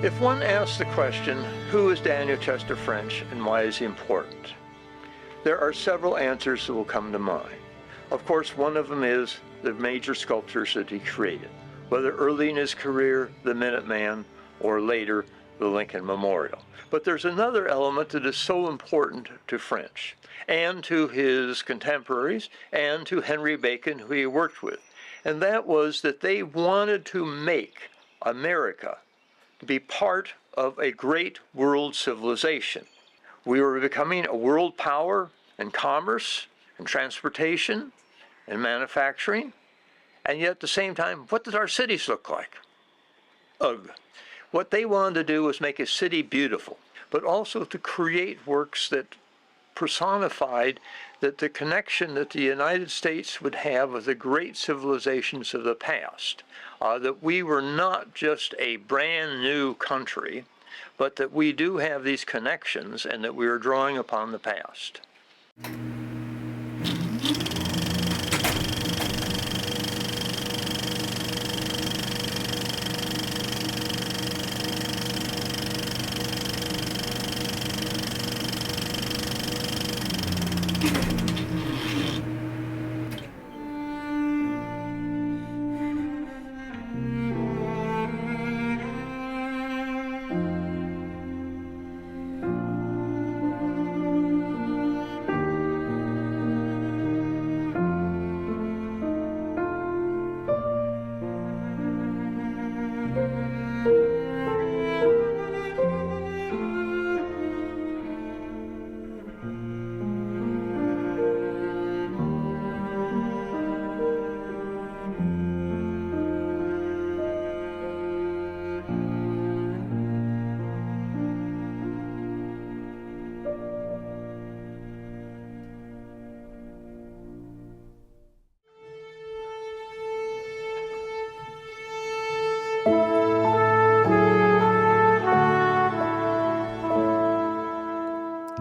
If one asks the question, who is Daniel Chester French and why is he important? There are several answers that will come to mind. Of course, one of them is the major sculptures that he created, whether early in his career, the Minute Man, or later, the Lincoln Memorial. But there's another element that is so important to French, and to his contemporaries, and to Henry Bacon, who he worked with, and that was that they wanted to make America be part of a great world civilization. We were becoming a world power in commerce, in transportation, in manufacturing, and yet at the same time, what did our cities look like? Ugh. What they wanted to do was make a city beautiful, but also to create works that personified that the connection that the United States would have with the great civilizations of the past, that we were not just a brand new country, but that we do have these connections and that we are drawing upon the past.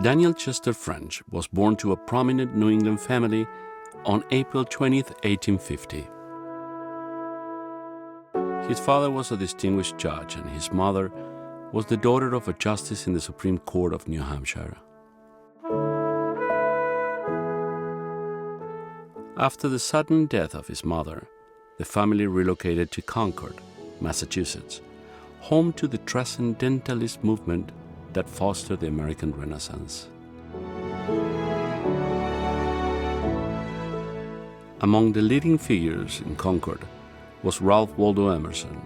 Daniel Chester French was born to a prominent New England family on April 20th, 1850. His father was a distinguished judge and his mother was the daughter of a justice in the Supreme Court of New Hampshire. After the sudden death of his mother, the family relocated to Concord, Massachusetts, home to the Transcendentalist movement that fostered the American Renaissance. Among the leading figures in Concord was Ralph Waldo Emerson.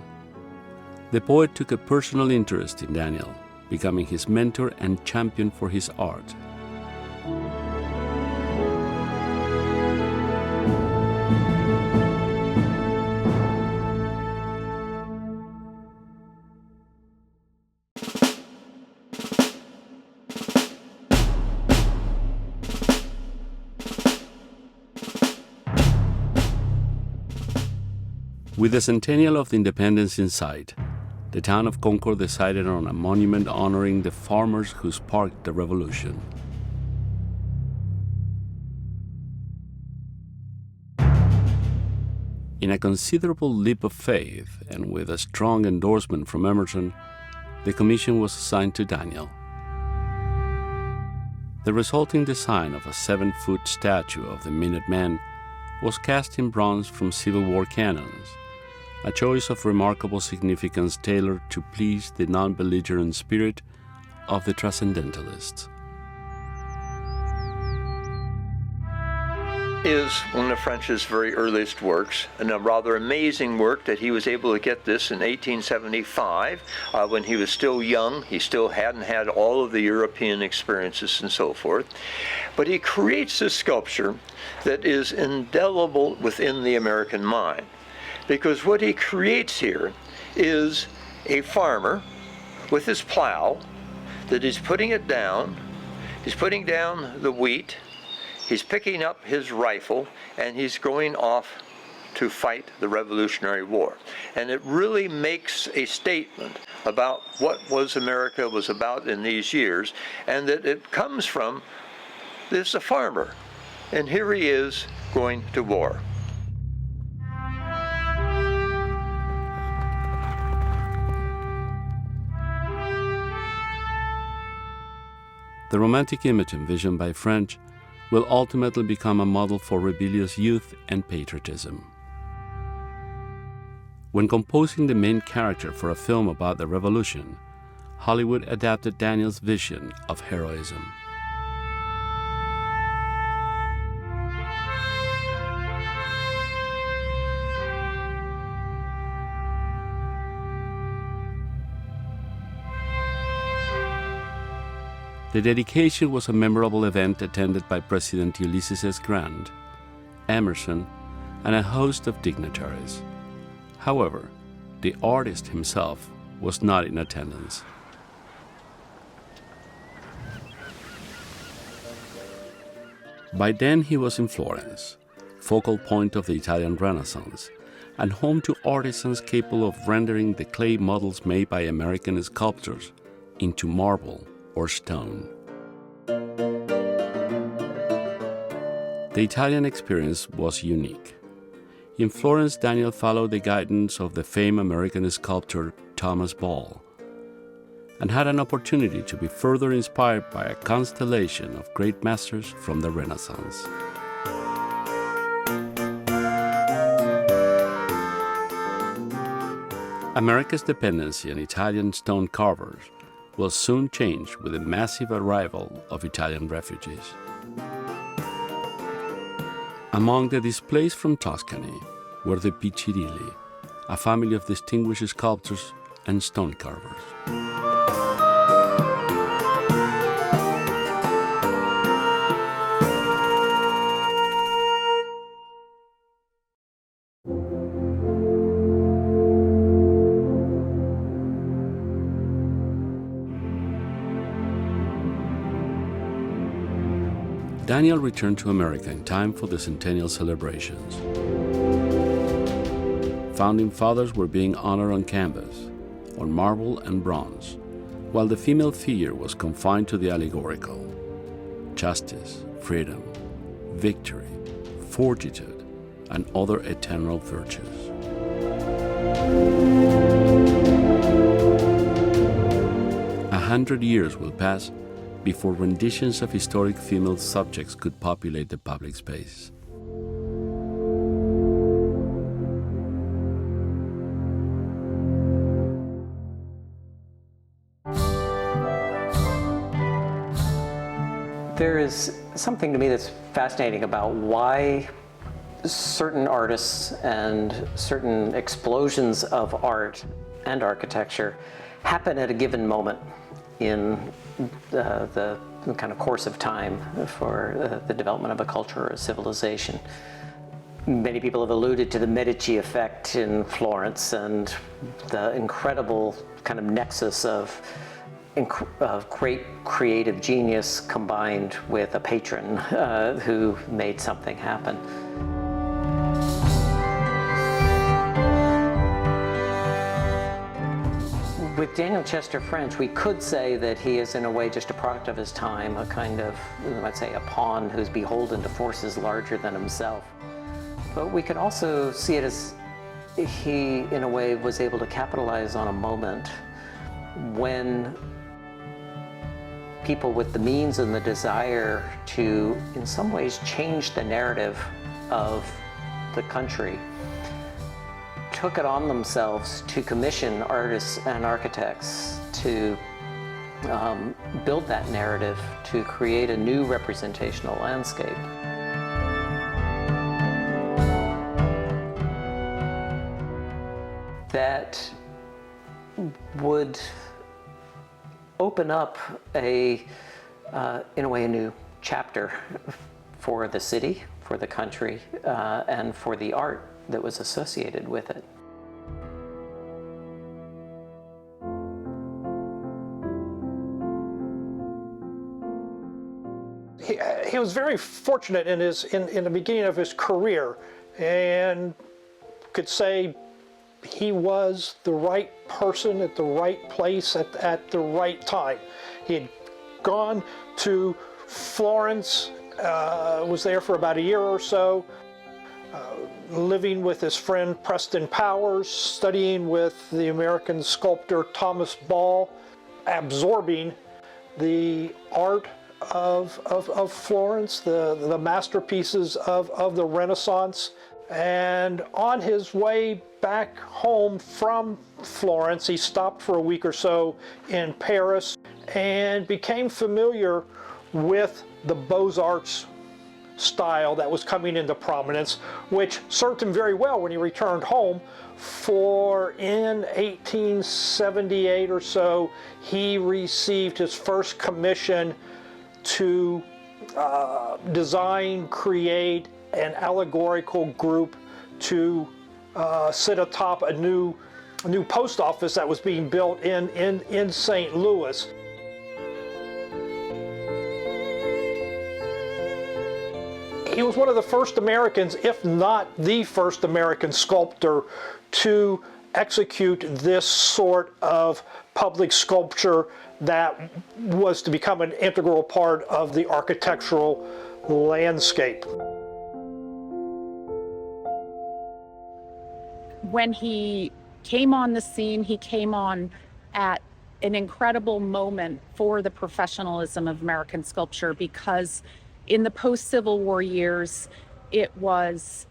The poet took a personal interest in Daniel, becoming his mentor and champion for his art. With the centennial of the independence in sight, the town of Concord decided on a monument honoring the farmers who sparked the revolution. In a considerable leap of faith and with a strong endorsement from Emerson, the commission was assigned to Daniel. The resulting design of a 7-foot statue of the Minute Man was cast in bronze from Civil War cannons, a choice of remarkable significance tailored to please the non-belligerent spirit of the Transcendentalists. Is one of French's very earliest works, and a rather amazing work that he was able to get this in 1875 when he was still young. He still hadn't had all of the European experiences and so forth. But he creates this sculpture that is indelible within the American mind, because what he creates here is a farmer with his plow that he's putting it down. He's putting down the wheat. He's picking up his rifle, and he's going off to fight the Revolutionary War. And it really makes a statement about what America was about in these years, and that it comes from this a farmer, and here he is going to war. The romantic image envisioned by French will ultimately become a model for rebellious youth and patriotism. When composing the main character for a film about the Revolution, Hollywood adapted Daniel's vision of heroism. The dedication was a memorable event attended by President Ulysses S. Grant, Emerson, and a host of dignitaries. However, the artist himself was not in attendance. By then he was in Florence, focal point of the Italian Renaissance, and home to artisans capable of rendering the clay models made by American sculptors into marble or stone. The Italian experience was unique. In Florence, Daniel followed the guidance of the famed American sculptor Thomas Ball and had an opportunity to be further inspired by a constellation of great masters from the Renaissance. America's dependency on Italian stone carvers will soon change with the massive arrival of Italian refugees. Among the displaced from Tuscany were the Piccirilli, a family of distinguished sculptors and stone carvers. Daniel returned to America in time for the centennial celebrations. Founding fathers were being honored on canvas, on marble and bronze, while the female figure was confined to the allegorical. Justice, freedom, victory, fortitude, and other eternal virtues. 100 years will pass before renditions of historic female subjects could populate the public space. There is something to me that's fascinating about why certain artists and certain explosions of art and architecture happen at a given moment in the kind of course of time for the development of a culture or a civilization. Many people have alluded to the Medici effect in Florence and the incredible kind of nexus of great creative genius combined with a patron who made something happen. With Daniel Chester French, we could say that he is in a way just a product of his time, a kind of, I'd say, a pawn who's beholden to forces larger than himself. But we could also see it as he, in a way, was able to capitalize on a moment when people with the means and the desire to, in some ways, change the narrative of the country took it on themselves to commission artists and architects to build that narrative, to create a new representational landscape. That would open up in a way, a new chapter for the city, for the country, and for the art that was associated with it. He was very fortunate in the beginning of his career, and could say he was the right person at the right place at the right time. He had gone to Florence, was there for about a year or so, living with his friend Preston Powers, studying with the American sculptor Thomas Ball, absorbing the art of Florence, the masterpieces of the Renaissance. And on his way back home from Florence, he stopped for a week or so in Paris and became familiar with the Beaux-Arts style that was coming into prominence, which served him very well when he returned home. For in 1878 or so, he received his first commission to design, create an allegorical group to sit atop a new post office that was being built in St. Louis. He was one of the first Americans, if not the first American sculptor, to execute this sort of public sculpture that was to become an integral part of the architectural landscape. When he came on the scene, he came on at an incredible moment for the professionalism of American sculpture, because in the post-Civil War years, it was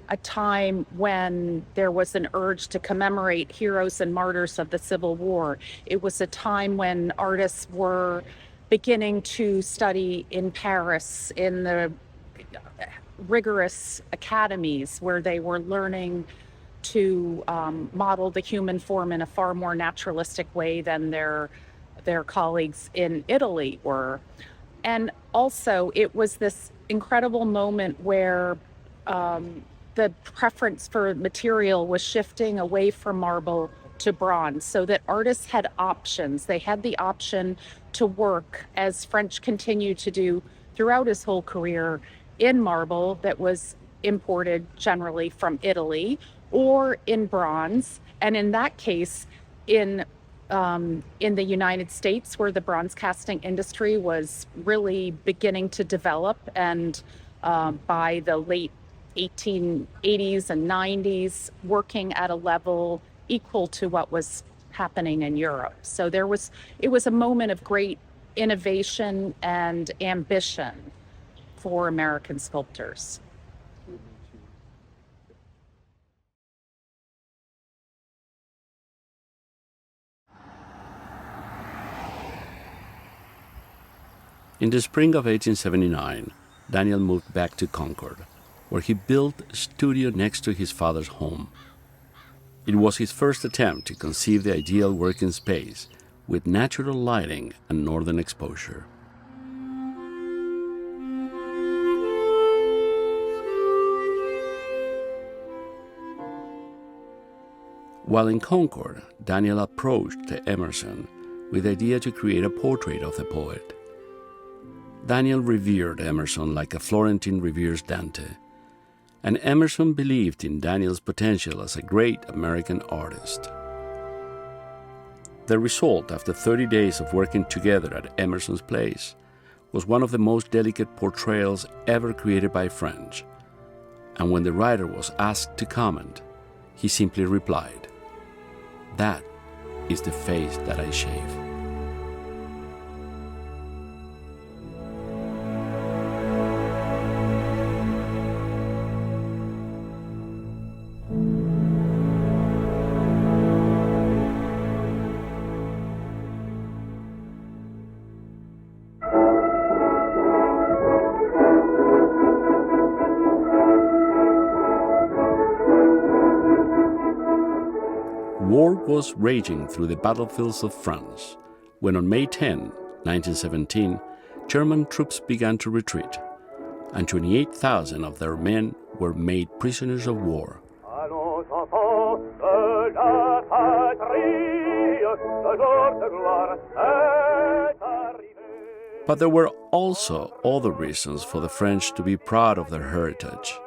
a time when there was an urge to commemorate heroes and martyrs of the Civil War. It was a time when artists were beginning to study in Paris in the rigorous academies where they were learning to model the human form in a far more naturalistic way than their colleagues in Italy were. And also, it was this incredible moment where the preference for material was shifting away from marble to bronze, so that artists had options. They had the option to work, as French continued to do throughout his whole career, in marble that was imported generally from Italy, or in bronze. And in that case, in the United States, where the bronze casting industry was really beginning to develop, and by the late 1880s and 90s, working at a level equal to what was happening in Europe. So it was a moment of great innovation and ambition for American sculptors. In the spring of 1879, Daniel moved back to Concord, where he built a studio next to his father's home. It was his first attempt to conceive the ideal working space with natural lighting and northern exposure. While in Concord, Daniel approached Emerson with the idea to create a portrait of the poet. Daniel revered Emerson like a Florentine reveres Dante, and Emerson believed in Daniel's potential as a great American artist. The result, after 30 days of working together at Emerson's place, was one of the most delicate portrayals ever created by French, and when the writer was asked to comment, he simply replied, "That is the face that I shave." War was raging through the battlefields of France when on May 10, 1917, German troops began to retreat, and 28,000 of their men were made prisoners of war. But there were also other reasons for the French to be proud of their heritage.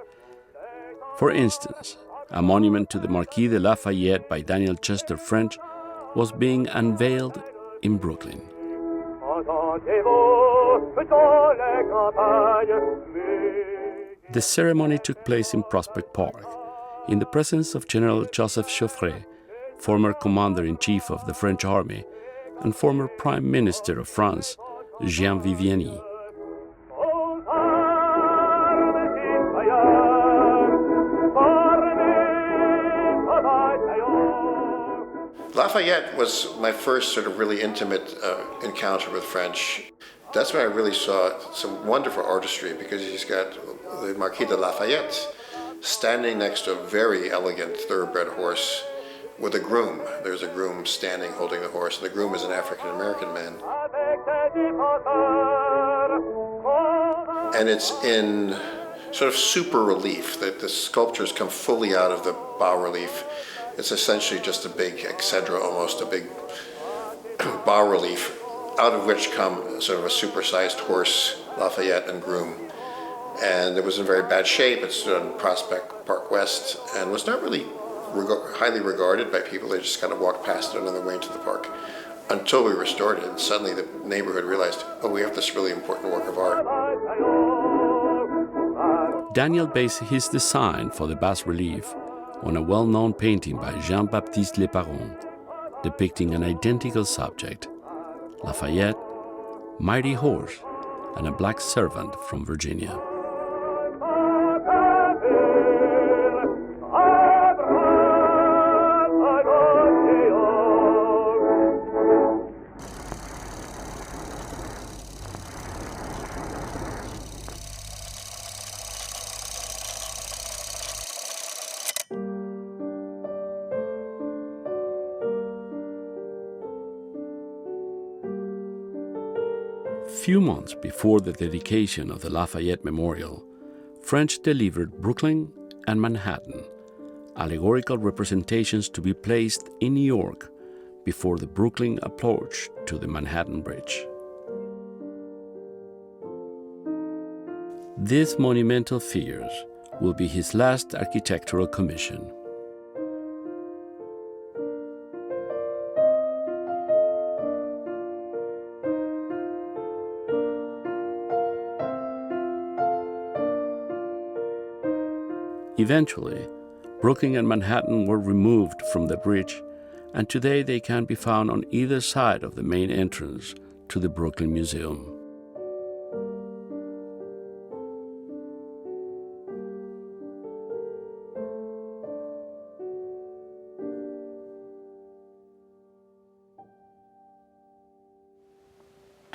For instance, a monument to the Marquis de Lafayette by Daniel Chester French was being unveiled in Brooklyn. The ceremony took place in Prospect Park, in the presence of General Joseph Joffre, former commander-in-chief of the French army and former Prime Minister of France, Jean Viviani. Lafayette was my first sort of really intimate encounter with French. That's when I really saw some wonderful artistry, because he's got the Marquis de Lafayette standing next to a very elegant thoroughbred horse with a groom. There's a groom standing holding the horse, and the groom is an African-American man. And it's in sort of super relief, that the sculptures come fully out of the bas-relief. It's essentially just a big exedra, almost a big bas-relief, out of which come sort of a supersized horse, Lafayette and groom. And it was in very bad shape. It stood on Prospect Park West and was not really highly regarded by people. They just kind of walked past it on their way into the park until we restored it. And suddenly the neighborhood realized, oh, we have this really important work of art. Daniel based his design for the bas-relief on a well-known painting by Jean-Baptiste Le Paron, depicting an identical subject, Lafayette, mighty horse, and a black servant from Virginia. Few months before the dedication of the Lafayette Memorial, French delivered Brooklyn and Manhattan, allegorical representations to be placed in New York before the Brooklyn approach to the Manhattan Bridge. These monumental figures will be his last architectural commission. Eventually, Brooklyn and Manhattan were removed from the bridge, and today they can be found on either side of the main entrance to the Brooklyn Museum.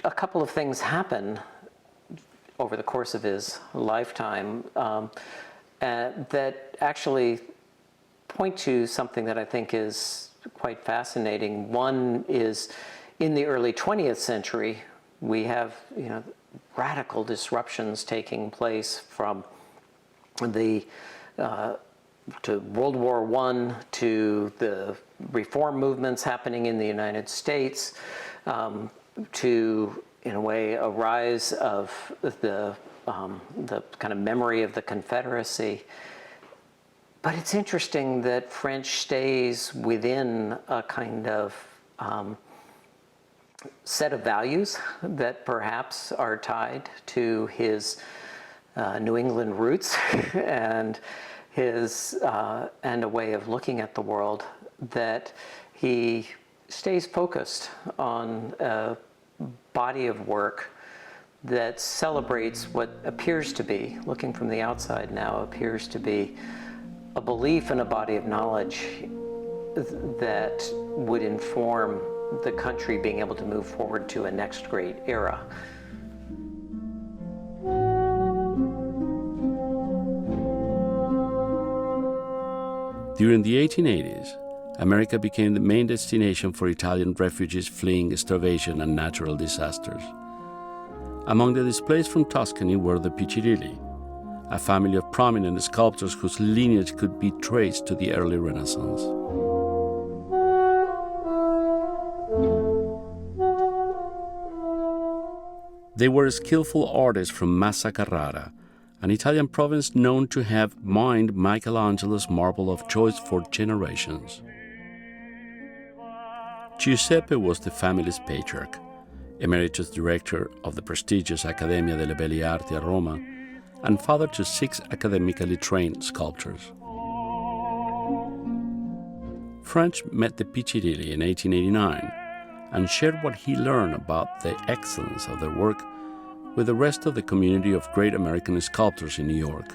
A couple of things happen over the course of his lifetime that actually point to something that I think is quite fascinating. One is, in the early 20th century, we have radical disruptions taking place from the to World War I, to the reform movements happening in the United States, to, in a way, a rise of the kind of memory of the Confederacy. But it's interesting that French stays within a kind of set of values that perhaps are tied to his New England roots and his and a way of looking at the world, that he stays focused on a body of work that celebrates what appears to be, looking from the outside now, appears to be a belief in a body of knowledge that would inform the country being able to move forward to a next great era. During the 1880s, America became the main destination for Italian refugees fleeing starvation and natural disasters. Among the displaced from Tuscany were the Piccirilli, a family of prominent sculptors whose lineage could be traced to the early Renaissance. They were skillful artists from Massa Carrara, an Italian province known to have mined Michelangelo's marble of choice for generations. Giuseppe was the family's patriarch, emeritus director of the prestigious Accademia delle Belle Arti at Roma, and father to 6 academically trained sculptors. French met the Piccirilli in 1889 and shared what he learned about the excellence of their work with the rest of the community of great American sculptors in New York.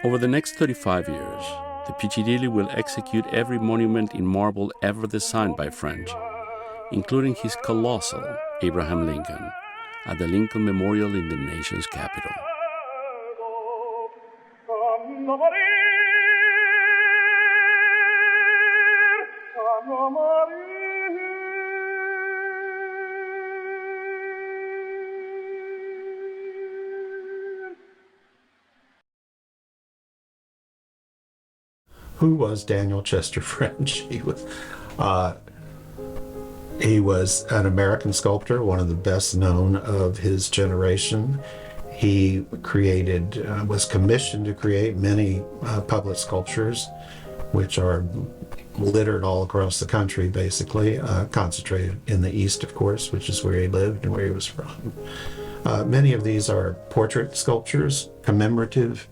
Over the next 35 years, the Piccirilli will execute every monument in marble ever designed by French, including his colossal Abraham Lincoln at the Lincoln Memorial in the nation's capital. Who was Daniel Chester French? He was an American sculptor, one of the best known of his generation. He was commissioned to create many public sculptures, which are littered all across the country, basically, concentrated in the East, of course, which is where he lived and where he was from. Many of these are portrait sculptures, commemorative.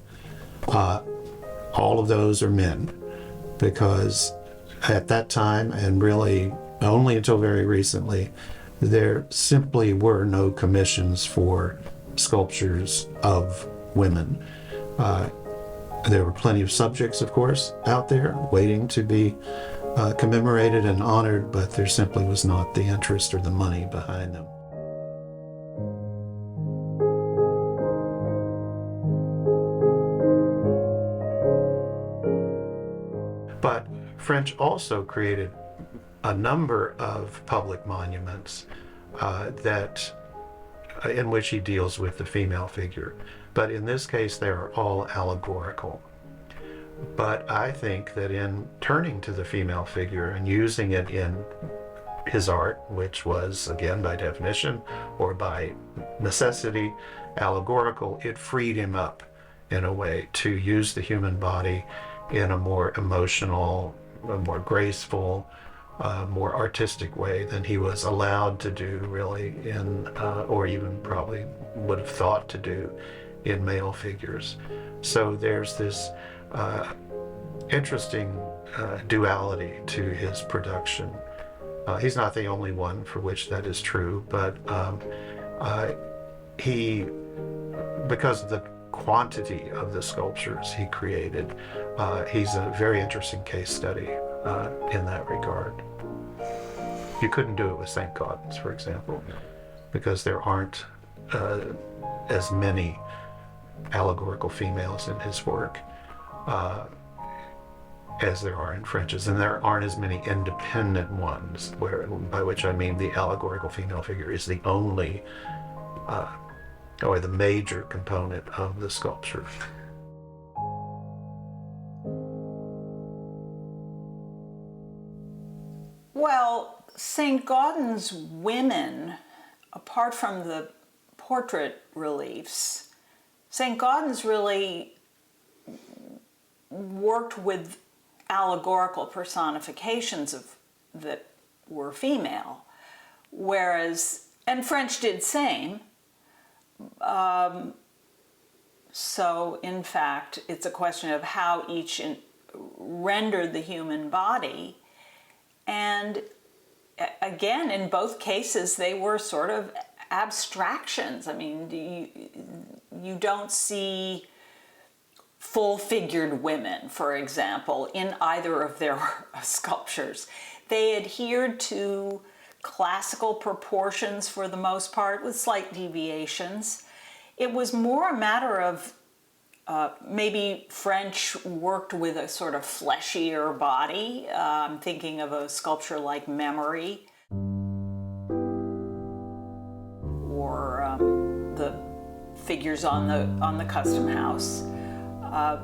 All of those are men, because at that time, and really only until very recently, there simply were no commissions for sculptures of women. There were plenty of subjects, of course, out there waiting to be commemorated and honored, but there simply was not the interest or the money behind them. But French also created a number of public monuments in which he deals with the female figure. But in this case, they are all allegorical. But I think that in turning to the female figure and using it in his art, which was, again, by definition or by necessity, allegorical, it freed him up in a way to use the human body in a more emotional, a more graceful, more artistic way than he was allowed to do really in, or even probably would have thought to do in male figures. So there's this interesting duality to his production. He's not the only one for which that is true, but because of the quantity of the sculptures he created, he's a very interesting case study in that regard. You couldn't do it with St. Gaudens, for example, because there aren't as many allegorical females in his work as there are in French's, and there aren't as many independent ones, by which I mean the allegorical female figure is the only or the major component of the sculpture. Well, St. Gaudens' women, apart from the portrait reliefs, St. Gaudens really worked with allegorical personifications that were female, whereas, and French did same. So in fact, it's a question of how each rendered the human body. And again, in both cases, they were sort of abstractions. I mean, you don't see full-figured women, for example, in either of their sculptures. They adhered to classical proportions for the most part, with slight deviations. It was more a matter of maybe French worked with a sort of fleshier body. I'm thinking of a sculpture like Memory, or the figures on the Custom House.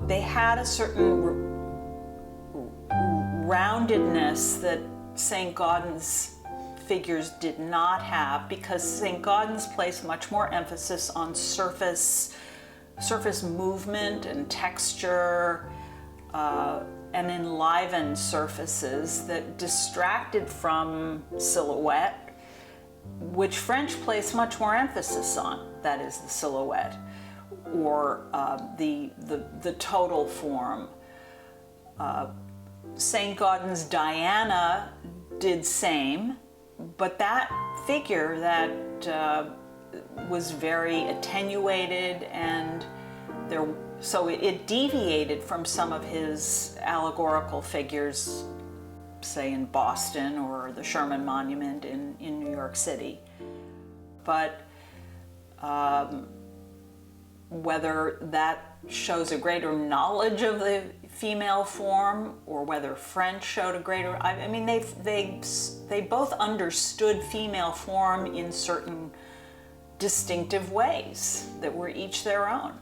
They had a certain roundedness that St. Gaudens' figures did not have, because St. Gaudens placed much more emphasis on surface movement and texture, and enlivened surfaces that distracted from silhouette, which French placed much more emphasis on, that is the silhouette, or the total form. St. Gaudens' Diana did same, but that figure that was very attenuated, and so it deviated from some of his allegorical figures, say in Boston or the Sherman Monument in New York City. But whether that shows a greater knowledge of the female form, or whether French showed a greater, I mean, they both understood female form in certain distinctive ways that were each their own.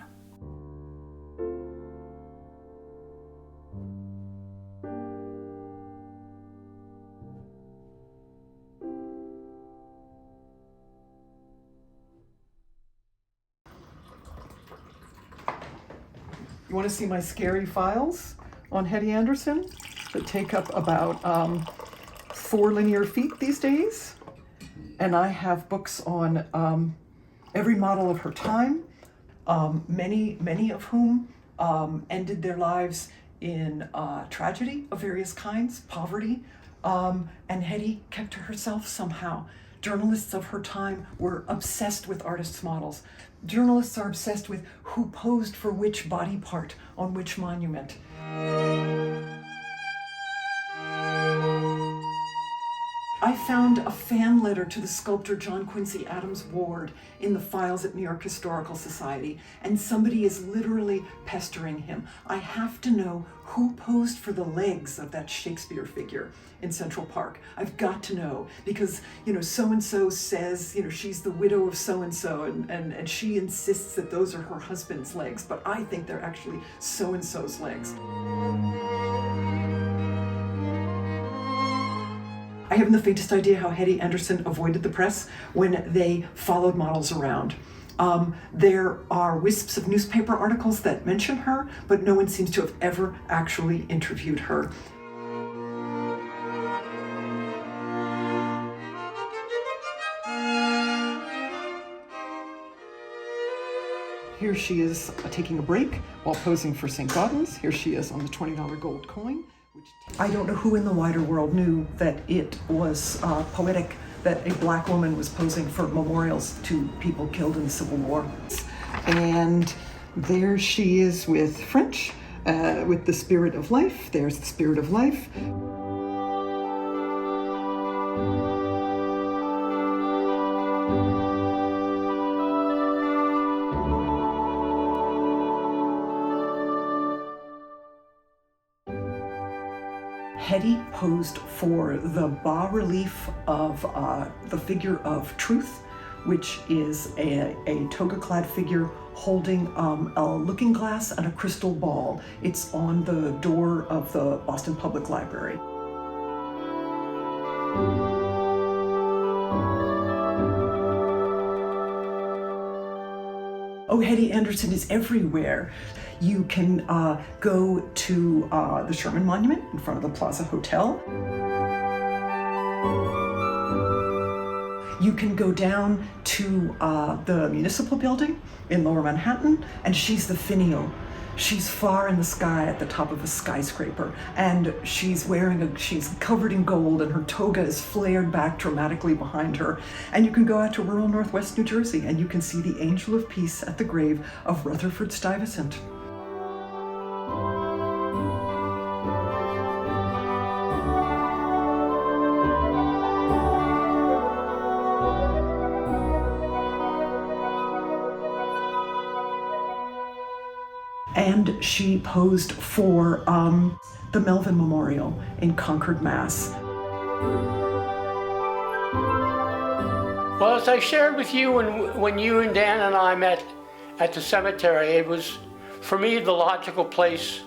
You want to see my scary files on Hettie Anderson that take up about 4 linear feet these days? And I have books on every model of her time, many of whom ended their lives in tragedy of various kinds, poverty, and Hettie kept to herself somehow. Journalists of her time were obsessed with artists' models. Journalists are obsessed with who posed for which body part on which monument. I found a fan letter to the sculptor John Quincy Adams Ward in the files at New York Historical Society, and somebody is literally pestering him. I have to know who posed for the legs of that Shakespeare figure in Central Park. I've got to know, because, so-and-so says, she's the widow of so-and-so, and she insists that those are her husband's legs, but I think they're actually so-and-so's legs. I haven't the faintest idea how Hettie Anderson avoided the press when they followed models around. There are wisps of newspaper articles that mention her, but no one seems to have ever actually interviewed her. Here she is taking a break while posing for St. Gaudens. Here she is on the $20 gold coin. I don't know who in the wider world knew that it was poetic that a black woman was posing for memorials to people killed in the Civil War. And there she is with French, with the Spirit of Life. There's the Spirit of Life. Hettie posed for the bas-relief of the figure of Truth, which is a toga-clad figure holding a looking glass and a crystal ball. It's on the door of the Boston Public Library. Oh, Hettie Anderson is everywhere. You can go to the Sherman Monument in front of the Plaza Hotel. You can go down to the Municipal Building in Lower Manhattan, and she's the Finio. She's far in the sky at the top of a skyscraper, and she's covered in gold, and her toga is flared back dramatically behind her. And you can go out to rural Northwest New Jersey, and you can see the Angel of Peace at the grave of Rutherford Stuyvesant. And she posed for the Melvin Memorial in Concord, Mass. Well, as I shared with you when you and Dan and I met at the cemetery, it was, for me, the logical place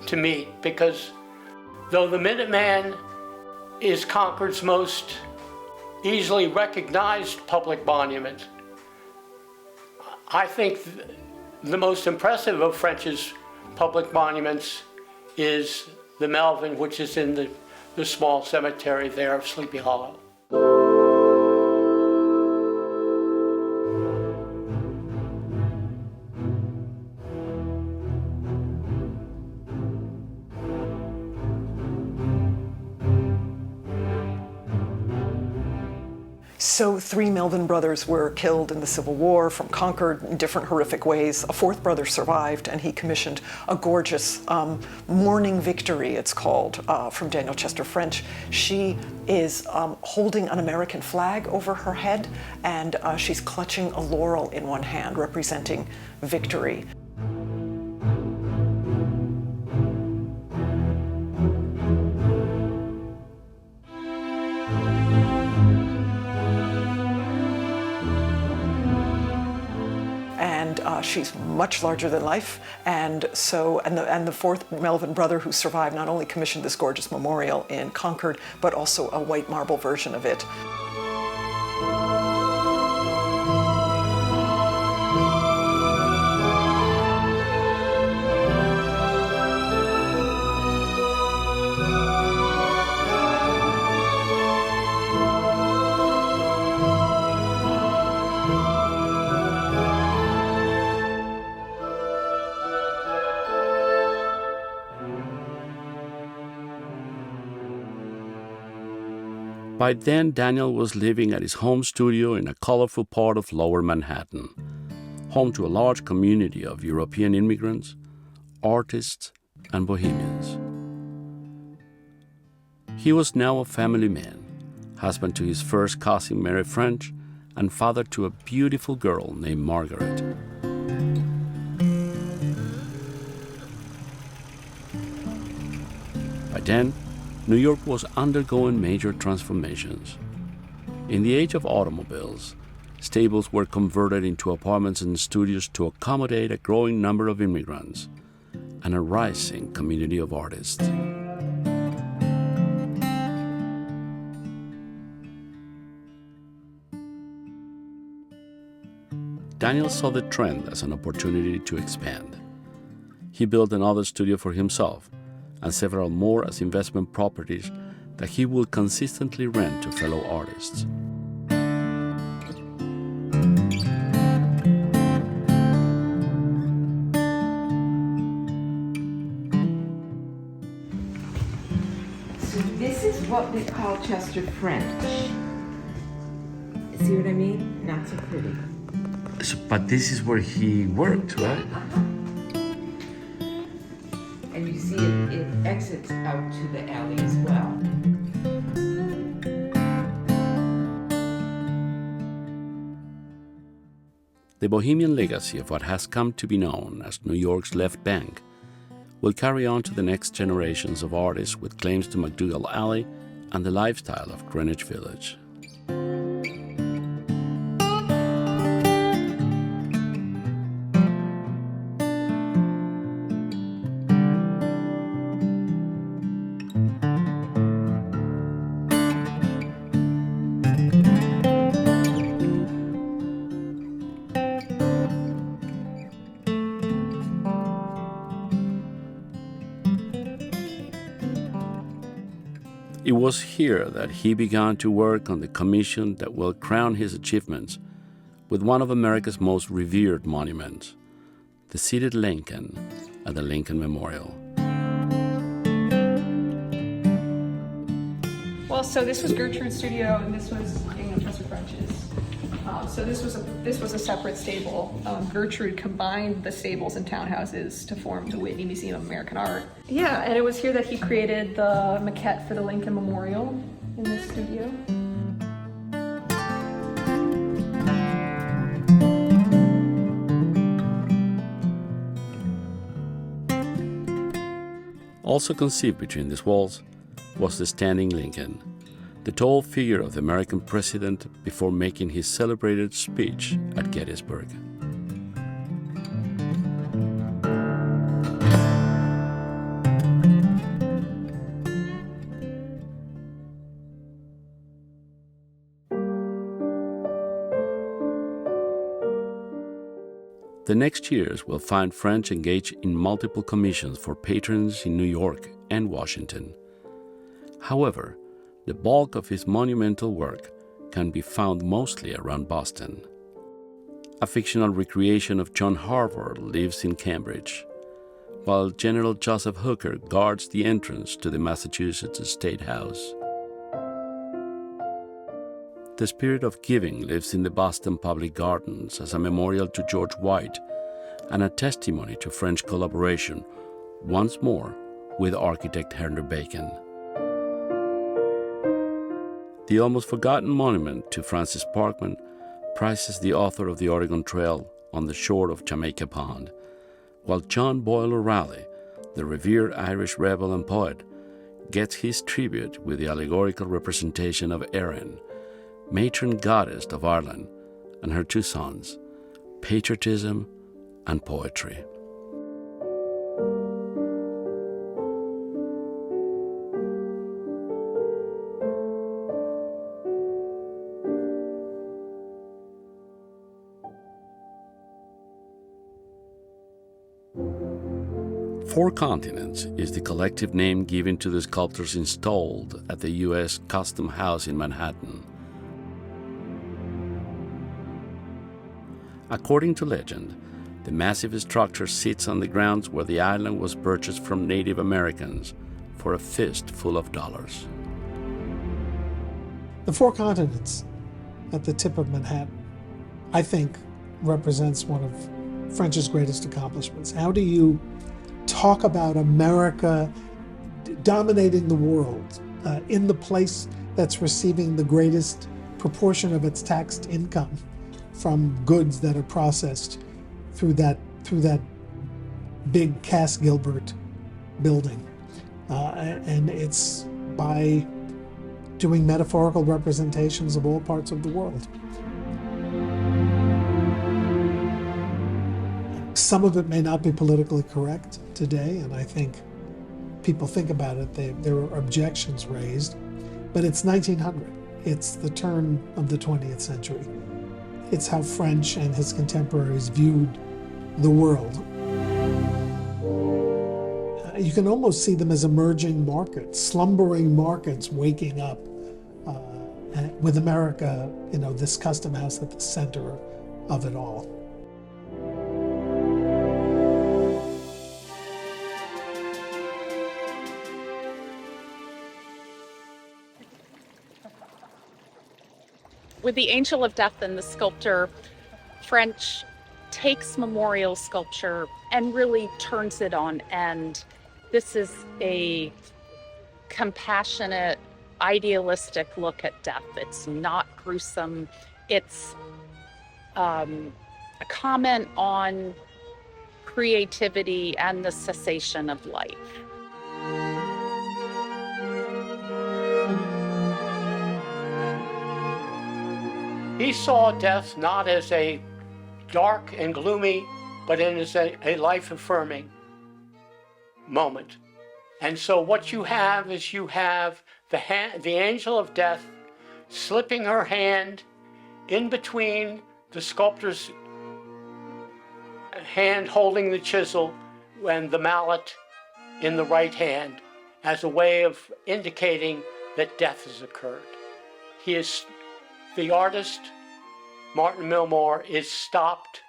to meet, because though the Minute Man is Concord's most easily recognized public monument, I think the most impressive of French's public monuments is the Melvin, which is in the small cemetery there of Sleepy Hollow. So 3 Melvin brothers were killed in the Civil War from Concord in different horrific ways. A 4th brother survived, and he commissioned a gorgeous Morning Victory, it's called, from Daniel Chester French. She is holding an American flag over her head, and she's clutching a laurel in one hand, representing victory. She's much larger than life, and the 4th Melvin brother who survived not only commissioned this gorgeous memorial in Concord, but also a white marble version of it. By then, Daniel was living at his home studio in a colorful part of Lower Manhattan, home to a large community of European immigrants, artists, and bohemians. He was now a family man, husband to his first cousin Mary French, and father to a beautiful girl named Margaret. By then, New York was undergoing major transformations. In the age of automobiles, stables were converted into apartments and studios to accommodate a growing number of immigrants and a rising community of artists. Daniel saw the trend as an opportunity to expand. He built another studio for himself and several more as investment properties that he will consistently rent to fellow artists. So this is what we call Chester French. See what I mean? Not so pretty. But this is where he worked, right? And you see it exits out to the alley as well. The bohemian legacy of what has come to be known as New York's Left Bank will carry on to the next generations of artists with claims to MacDougall Alley and the lifestyle of Greenwich Village. It was here that he began to work on the commission that will crown his achievements with one of America's most revered monuments, the seated Lincoln at the Lincoln Memorial. Well, so this was Gertrude's studio, and this was Daniel Chester French's. So this was a separate stable. Gertrude combined the stables and townhouses to form the Whitney Museum of American Art. Yeah, and it was here that he created the maquette for the Lincoln Memorial in this studio. Also conceived between these walls was the standing Lincoln, the tall figure of the American president before making his celebrated speech at Gettysburg. The next years will find French engaged in multiple commissions for patrons in New York and Washington. However, the bulk of his monumental work can be found mostly around Boston. A fictional recreation of John Harvard lives in Cambridge, while General Joseph Hooker guards the entrance to the Massachusetts State House. The spirit of giving lives in the Boston Public Gardens as a memorial to George White and a testimony to French collaboration, once more with architect Henry Bacon. The almost forgotten monument to Francis Parkman prizes the author of the Oregon Trail on the shore of Jamaica Pond, while John Boyle O'Reilly, the revered Irish rebel and poet, gets his tribute with the allegorical representation of Erin, matron goddess of Ireland, and her two sons, patriotism and poetry. Four Continents is the collective name given to the sculptures installed at the U.S. Custom House in Manhattan. According to legend, the massive structure sits on the grounds where the island was purchased from Native Americans for a fist full of dollars. The Four Continents at the tip of Manhattan, I think, represents one of French's greatest accomplishments. How do you talk about America dominating the world in the place that's receiving the greatest proportion of its taxed income from goods that are processed through that big Cass Gilbert building, and it's by doing metaphorical representations of all parts of the world. Some of it may not be politically correct today, and I think people think about it, there are objections raised, but it's 1900. It's the turn of the 20th century. It's how French and his contemporaries viewed the world. You can almost see them as emerging markets, slumbering markets waking up with America, this custom house at the center of it all. With the Angel of Death and the Sculptor, French takes memorial sculpture and really turns it on end. This is a compassionate, idealistic look at death. It's not gruesome. It's a comment on creativity and the cessation of life. He saw death not as a dark and gloomy, but as a life-affirming moment. And so what you have is the angel of death slipping her hand in between the sculptor's hand holding the chisel and the mallet in the right hand as a way of indicating that death has occurred. The artist, Martin Milmore, is stopped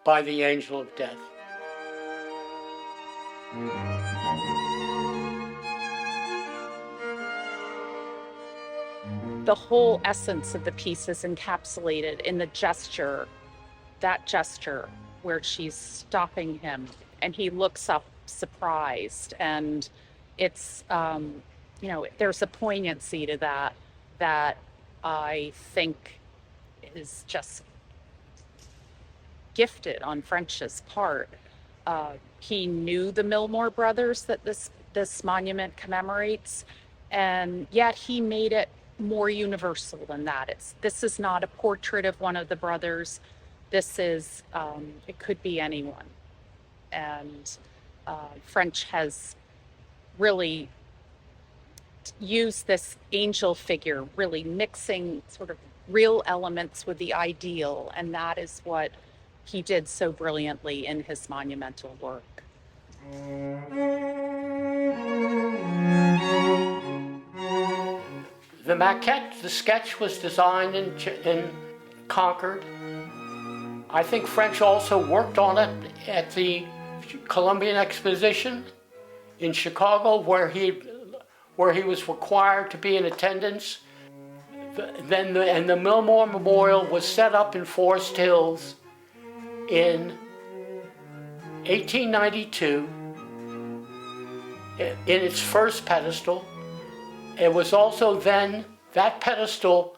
by the angel of death. The whole essence of the piece is encapsulated in the gesture, that gesture where she's stopping him and he looks up surprised, and it's, there's a poignancy to that I think is just gifted on French's part. He knew the Milmore brothers that this monument commemorates, and yet he made it more universal than that. This is not a portrait of one of the brothers. This is, it could be anyone. And French has really use this angel figure, really mixing sort of real elements with the ideal, and that is what he did so brilliantly in his monumental work. The maquette, the sketch, was designed in Concord. I think French also worked on it at the Columbian Exposition in Chicago, where he was required to be in attendance. the Milmore Memorial was set up in Forest Hills in 1892 in its first pedestal. It was also then, that pedestal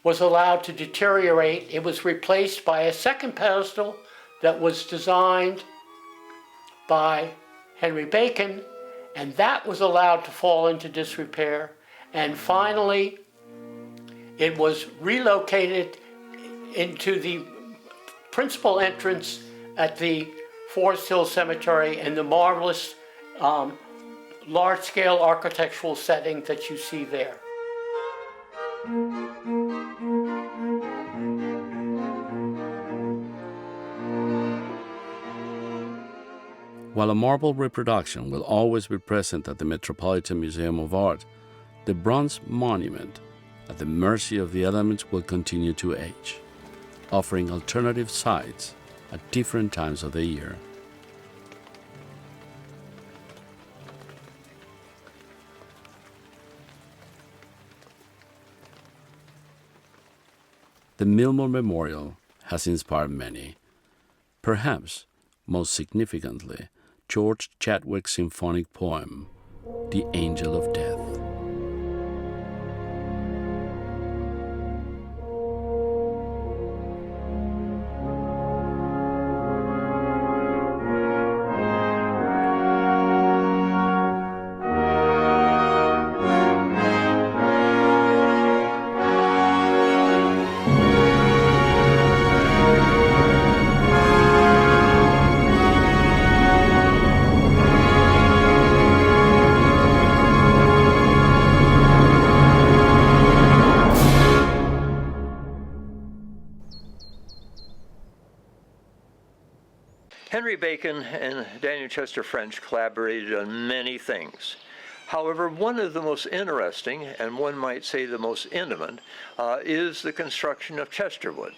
was allowed to deteriorate. It was replaced by a second pedestal that was designed by Henry Bacon, and that was allowed to fall into disrepair. And finally, it was relocated into the principal entrance at the Forest Hill Cemetery in the marvelous large-scale architectural setting that you see there. While a marble reproduction will always be present at the Metropolitan Museum of Art, the bronze monument, at the mercy of the elements, will continue to age, offering alternative sites at different times of the year. The Milmore Memorial has inspired many, perhaps most significantly, George Chadwick's symphonic poem, The Angel of Death. Henry Bacon and Daniel Chester French collaborated on many things. However, one of the most interesting, and one might say the most intimate, is the construction of Chesterwood,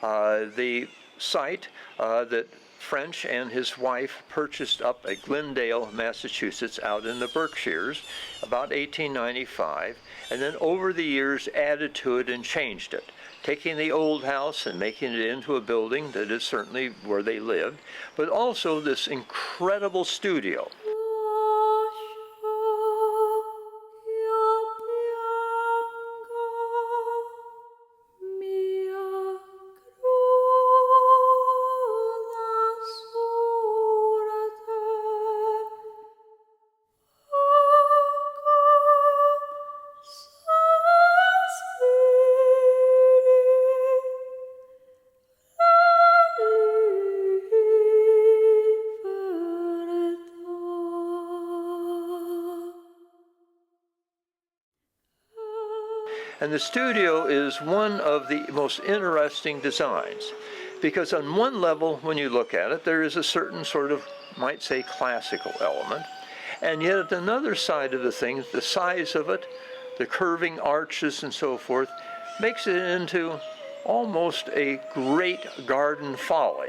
the site that French and his wife purchased up at Glendale, Massachusetts, out in the Berkshires, about 1895, and then over the years added to it and changed it, taking the old house and making it into a building that is certainly where they lived, but also this incredible studio. And the studio is one of the most interesting designs, because on one level, when you look at it, there is a certain sort of, might say, classical element, and yet at another side of the thing, the size of it, the curving arches and so forth, makes it into almost a great garden folly.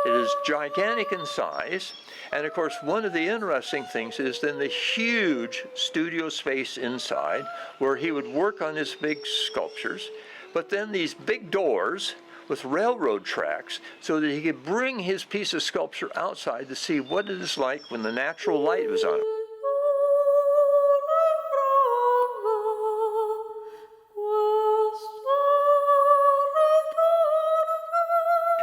It is gigantic in size, and of course one of the interesting things is then the huge studio space inside where he would work on his big sculptures, but then these big doors with railroad tracks so that he could bring his piece of sculpture outside to see what it is like when the natural light was on it.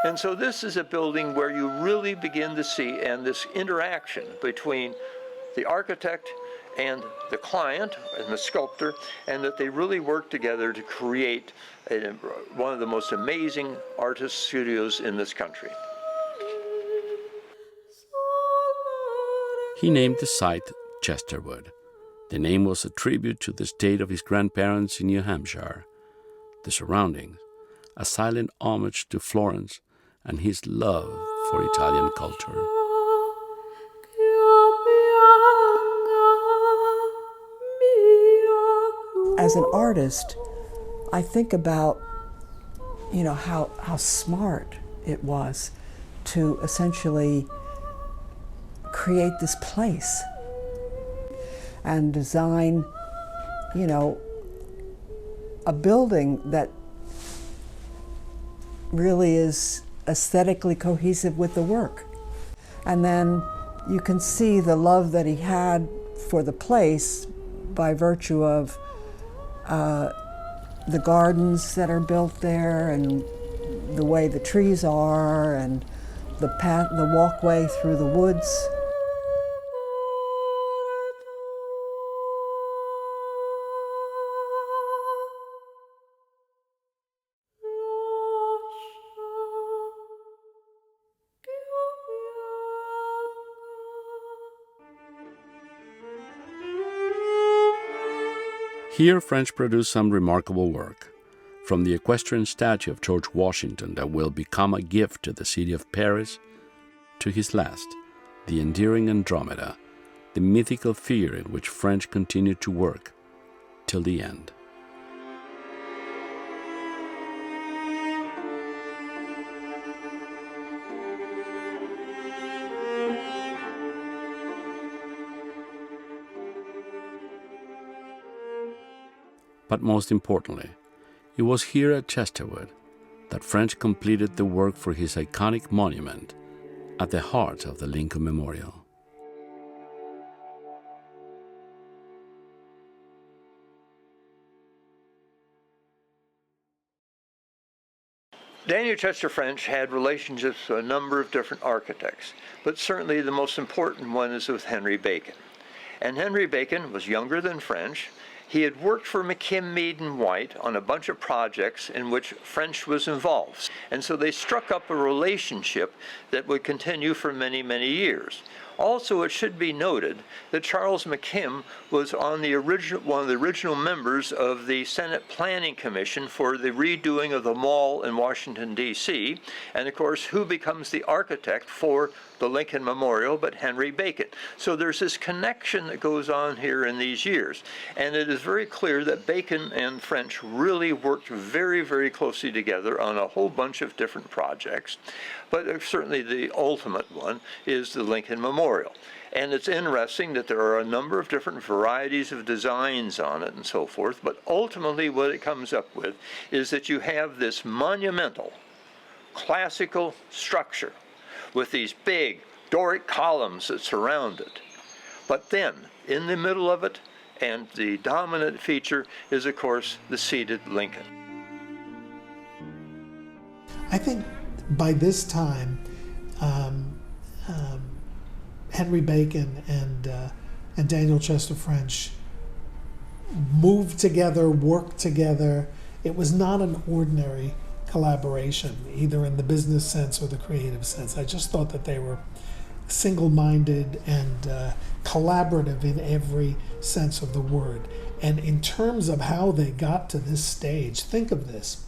And so this is a building where you really begin to see, and this interaction between the architect and the client and the sculptor, and that they really work together to create one of the most amazing artist studios in this country. He named the site Chesterwood. The name was a tribute to the estate of his grandparents in New Hampshire. The surroundings, a silent homage to Florence, and his love for Italian culture. As an artist, I think about, how smart it was to essentially create this place and design, a building that really is aesthetically cohesive with the work. And then you can see the love that he had for the place by virtue of the gardens that are built there and the way the trees are and the walkway through the woods. Here, French produced some remarkable work, from the equestrian statue of George Washington that will become a gift to the city of Paris, to his last, the endearing Andromeda, the mythical figure in which French continued to work till the end. But most importantly, it was here at Chesterwood that French completed the work for his iconic monument at the heart of the Lincoln Memorial. Daniel Chester French had relationships with a number of different architects, but certainly the most important one is with Henry Bacon. And Henry Bacon was younger than French. He had worked for McKim, Mead & White on a bunch of projects in which French was involved. And so they struck up a relationship that would continue for many, many years. Also, it should be noted that Charles McKim was on one of the original members of the Senate Planning Commission for the redoing of the mall in Washington, D.C. And of course, who becomes the architect for the Lincoln Memorial but Henry Bacon? So there's this connection that goes on here in these years. And it is very clear that Bacon and French really worked very, very closely together on a whole bunch of different projects. But certainly the ultimate one is the Lincoln Memorial. And it's interesting that there are a number of different varieties of designs on it and so forth, but ultimately what it comes up with is that you have this monumental, classical structure with these big Doric columns that surround it. But then, in the middle of it, and the dominant feature is, of course, the seated Lincoln. I think by this time, Henry Bacon and Daniel Chester French moved together, worked together. It was not an ordinary collaboration, either in the business sense or the creative sense. I just thought that they were single-minded and collaborative in every sense of the word. And in terms of how they got to this stage, think of this.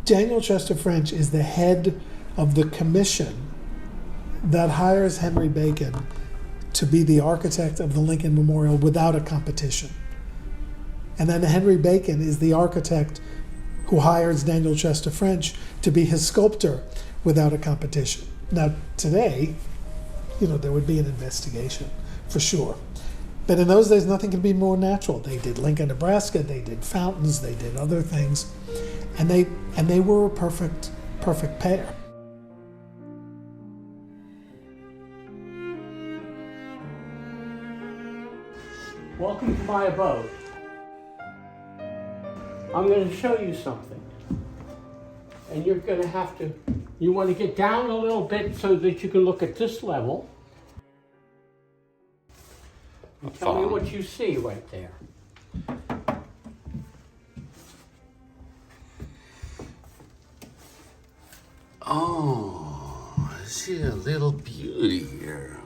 Daniel Chester French is the head of the commission that hires Henry Bacon to be the architect of the Lincoln Memorial without a competition. And then Henry Bacon is the architect who hires Daniel Chester French to be his sculptor without a competition. Now, today, there would be an investigation, for sure. But in those days, nothing could be more natural. They did Lincoln, Nebraska, they did fountains, they did other things. And they were a perfect pair. Welcome to my abode. I'm going to show you something. And you're going to have to, you want to get down a little bit so that you can look at this level. And tell me what you see right there. Oh, I see a little beauty here.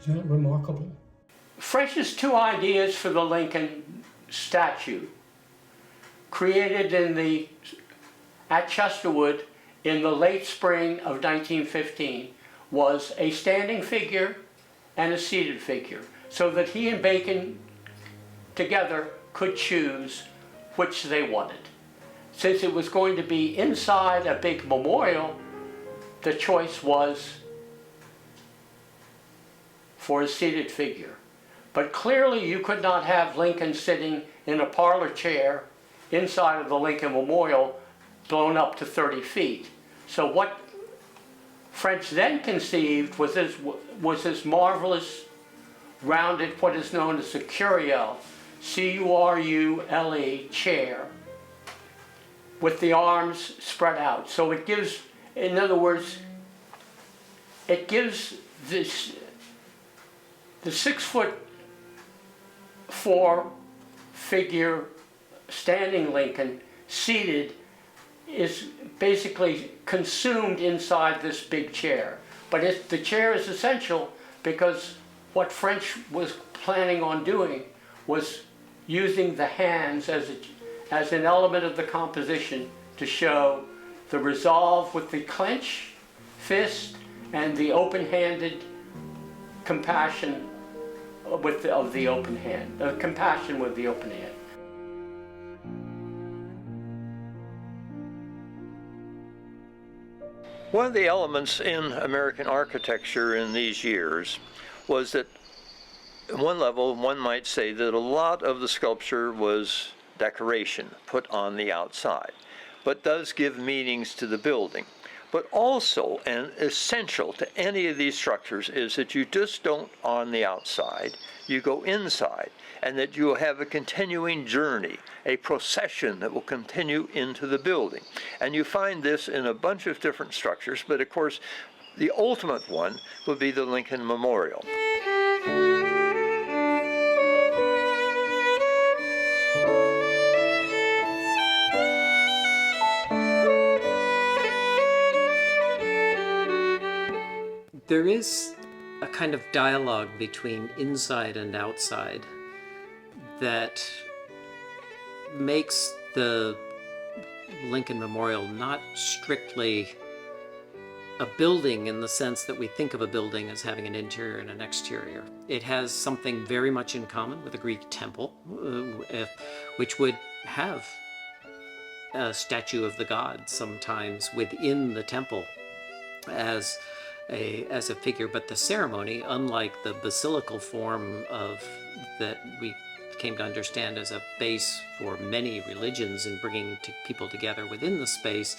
Isn't that remarkable? French's two ideas for the Lincoln statue, created at Chesterwood in the late spring of 1915 was a standing figure and a seated figure, so that he and Bacon together could choose which they wanted. Since it was going to be inside a big memorial, the choice was for a seated figure. But clearly you could not have Lincoln sitting in a parlor chair inside of the Lincoln Memorial blown up to 30 feet. So what French then conceived was this marvelous rounded, what is known as a curiole, C-U-R-U-L-E, chair, with the arms spread out. So it gives, in other words, it gives this, the 6'4" figure standing Lincoln seated is basically consumed inside this big chair. But the chair is essential because what French was planning on doing was using the hands as an element of the composition to show the resolve with the clench fist and the open-handed compassion of the open hand, compassion with the open hand. One of the elements in American architecture in these years was that at one level, one might say that a lot of the sculpture was decoration put on the outside, but does give meanings to the building. But also, and essential to any of these structures, is that you just don't on the outside, you go inside, and that you will have a continuing journey, a procession that will continue into the building. And you find this in a bunch of different structures, but of course, the ultimate one would be the Lincoln Memorial. There is a kind of dialogue between inside and outside that makes the Lincoln Memorial not strictly a building in the sense that we think of a building as having an interior and an exterior. It has something very much in common with the Greek temple, which would have a statue of the god sometimes within the temple as a figure, but the ceremony, unlike the basilical form of that we came to understand as a base for many religions in bringing people together within the space,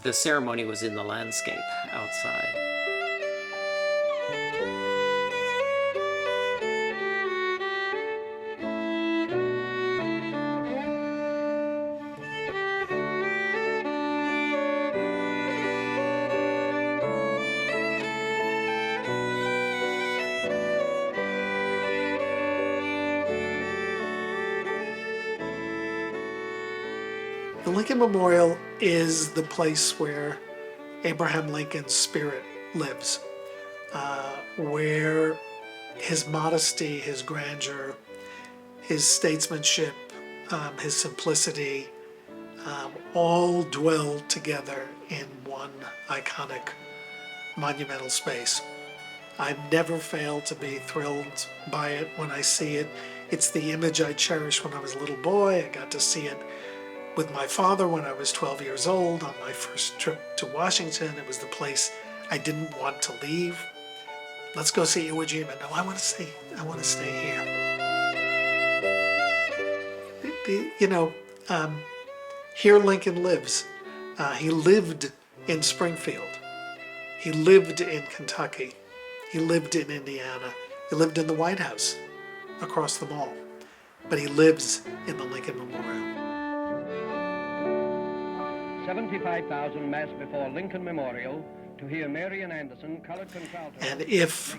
the ceremony was in the landscape outside. The Lincoln Memorial is the place where Abraham Lincoln's spirit lives, where his modesty, his grandeur, his statesmanship, his simplicity, all dwell together in one iconic monumental space. I never fail to be thrilled by it when I see it. It's the image I cherished when I was a little boy. I got to see it with my father when I was 12 years old on my first trip to Washington. It was the place I didn't want to leave. Let's go see Iwo Jima. No, I want to stay here. Here Lincoln lives. He lived in Springfield. He lived in Kentucky. He lived in Indiana. He lived in the White House across the mall. But he lives in the Lincoln Memorial. 75,000 massed before Lincoln Memorial to hear Marian Anderson, colored contralto. And if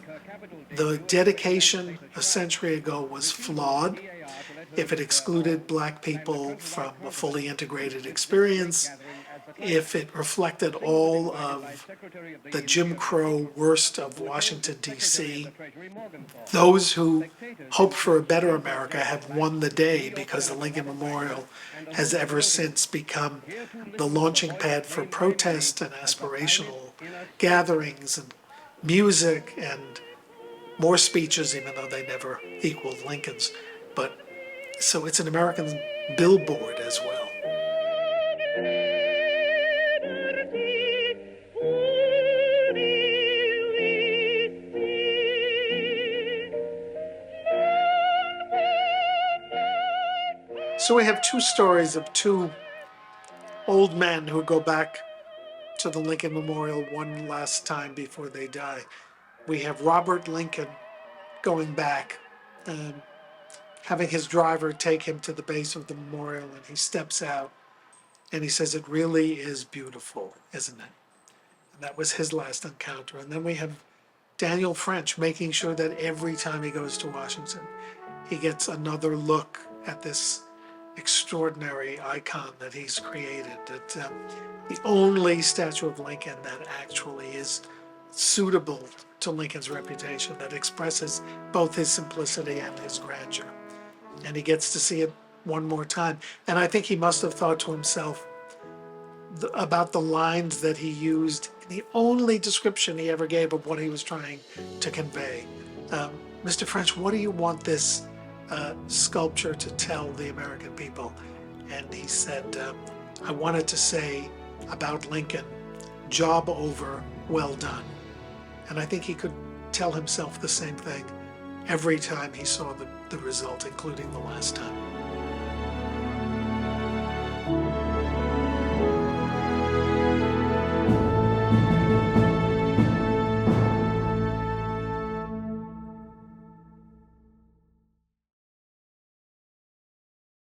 the dedication a century ago was flawed, if it excluded black people from a fully integrated experience, if it reflected all of the Jim Crow worst of Washington, D.C., those who hope for a better America have won the day, because the Lincoln Memorial has ever since become the launching pad for protest and aspirational gatherings and music and more speeches, even though they never equaled Lincoln's. But so it's an American billboard as well. So we have two stories of two old men who go back to the Lincoln Memorial one last time before they die. We have Robert Lincoln going back, having his driver take him to the base of the memorial, and he steps out and he says, "It really is beautiful, isn't it?" And that was his last encounter. And then we have Daniel French making sure that every time he goes to Washington, he gets another look at this extraordinary icon that he's created. That the only statue of Lincoln that actually is suitable to Lincoln's reputation, that expresses both his simplicity and his grandeur. And he gets to see it one more time. And I think he must have thought to himself about the lines that he used, the only description he ever gave of what he was trying to convey. Mr. French, what do you want this sculpture to tell the American people? And he said, I wanted to say about Lincoln, job over, well done. And I think he could tell himself the same thing every time he saw the result, including the last time.